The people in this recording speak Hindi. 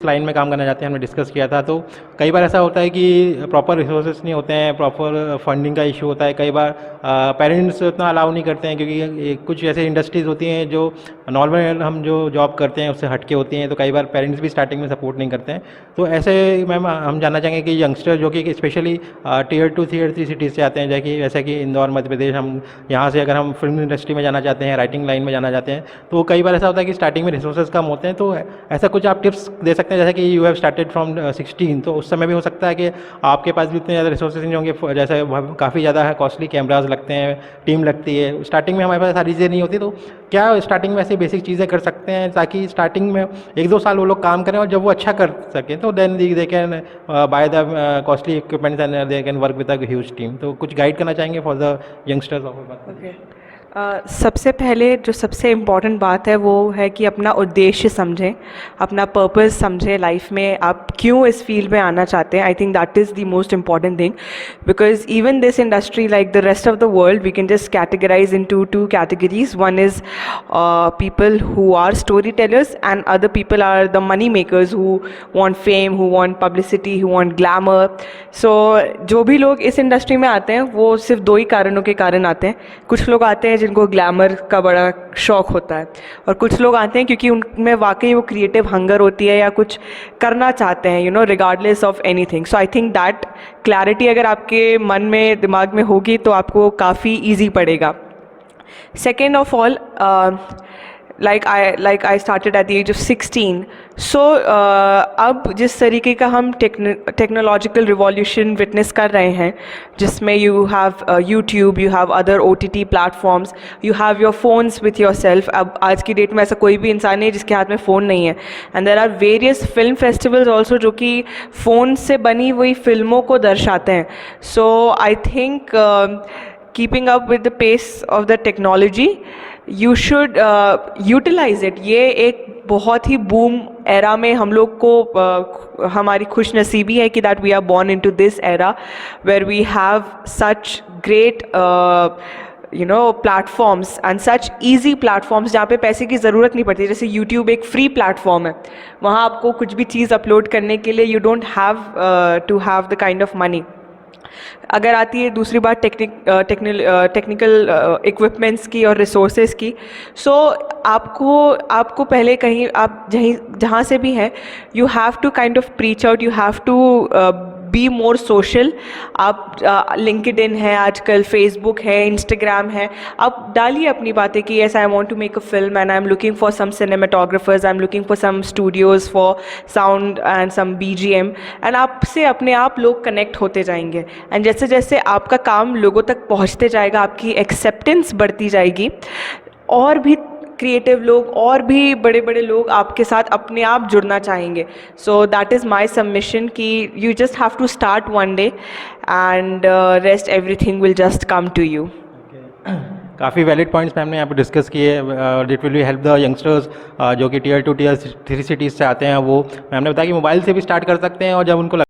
लाइन में काम करना चाहते हैं, हमने डिस्कस किया था। तो कई बार ऐसा होता है कि प्रॉपर रिसोर्सेज नहीं होते हैं, प्रॉपर फंडिंग का इशू होता है। कई बार पेरेंट्स उतना अलाउ नहीं करते हैं, क्योंकि कुछ ऐसे इंडस्ट्रीज़ होती हैं जो नॉर्मल हम जो जॉब करते हैं उससे हटके होती हैं, तो कई बार पेरेंट्स भी स्टार्टिंग में सपोर्ट नहीं करते हैं। तो ऐसे मैम हम जानना चाहेंगे कि यंगस्टर जो कि स्पेशली टियर 2 टियर 3 सिटीज़ से आते हैं, जैसे कि इंदौर मध्य प्रदेश, हम यहाँ से अगर हम फिल्म इंडस्ट्री में जाना चाहते हैं, राइटिंग लाइन में जाना चाहते हैं, तो कई बार ऐसा होता है कि स्टार्टिंग में रिसोर्सेज कम होते हैं। तो ऐसा कुछ आप टिप्स दे सकते हैं, जैसे कि यू हैव स्टार्टेड फ्रॉम 16, तो उस समय भी हो सकता है कि आपके पास भी इतने ज़्यादा रिसोर्सेज नहीं होंगे, जैसे काफ़ी ज़्यादा है कॉस्टली कैमराज लगते हैं, टीम लगती है, स्टार्टिंग में हमारे पास सारी चीज़ें नहीं होती। तो क्या स्टार्टिंग में ऐसी बेसिक चीज़ें कर सकते हैं ताकि स्टार्टिंग में 1-2 साल वो लोग काम करें और जब वो अच्छा कर सकें तो then they can buy the costly equipments and they can work with a huge team. तो कुछ गाइड करना चाहेंगे फॉर द यंगस्टर्स ऑफ सबसे पहले जो सबसे इम्पॉर्टेंट बात है वो है कि अपना उद्देश्य समझें, अपना पर्पस समझें लाइफ में, आप क्यों इस फील्ड में आना चाहते हैं। I think that is the most important thing, because even this industry like the rest of the world we can just categorize in two categories. One is people who are storytellers and other people are the money makers who want fame, who want publicity, who want glamour. So जो भी लोग इस इंडस्ट्री में आते हैं वो सिर्फ 2 ही कारणों के कारण आते हैं. कुछ लोग आते हैं जिनको ग्लैमर का बड़ा शौक होता है, और कुछ लोग आते हैं क्योंकि उनमें वाकई वो क्रिएटिव हंगर होती है या कुछ करना चाहते हैं, regardless of anything. So I think that clarity अगर आपके मन में दिमाग में होगी तो आपको काफ़ी ईजी पड़ेगा. Second of all, like I started at the age of 16. So अब जिस तरीके का हम टेक्नोलॉजिकल रिवॉल्यूशन विटनेस कर रहे हैं, जिसमें you have YouTube, you have other OTT platforms, you have your phones with your self. अब आज की डेट में ऐसा कोई भी इंसान नहीं है जिसके हाथ में फ़ोन नहीं है. And there are various film festivals also जो कि फ़ोन से बनी हुई फिल्मों को दर्शाते हैं. So I think keeping up with the pace of the technology, you should utilize it. ये एक बहुत ही बूम एरा में हम लोग को हमारी खुश नसीबी है कि that we are born into this era where we have such great platforms and such easy platforms जहाँ पे पैसे की ज़रूरत नहीं पड़ती. जैसे YouTube एक फ्री प्लेटफॉर्म है, वहाँ आपको कुछ भी चीज़ अपलोड करने के लिए you don't have to have the kind of money. अगर आती है दूसरी बात टेक्निकल इक्विपमेंट्स की और रिसोर्सेज की. सो आपको पहले कहीं आप जहाँ से भी हैं, you have to kind of preach out, you have to be more social. आप लिंक्डइन है आजकल, फेसबुक है, इंस्टाग्राम है, आप डालिए अपनी बातें कि yes I want to make a film and I am looking for some cinematographers, I am looking for some studios for sound and some BGM. And आपसे अपने आप लोग कनेक्ट होते जाएंगे. एंड जैसे जैसे आपका काम लोगों तक पहुंचते जाएगा, आपकी एक्सेप्टेंस बढ़ती जाएगी, और भी क्रिएटिव लोग और भी बड़े बड़े लोग आपके साथ अपने आप जुड़ना चाहेंगे. So that is my submission कि you just have to start one day and rest everything will just come to you. काफ़ी वैलिड पॉइंट्स मैम ने यहाँ पे डिस्कस किए. It will be help the youngsters जो कि टियर 2 टियर 3 सिटीज़ से आते हैं. वो मैम ने बताया कि मोबाइल से भी स्टार्ट कर सकते हैं, और जब उनको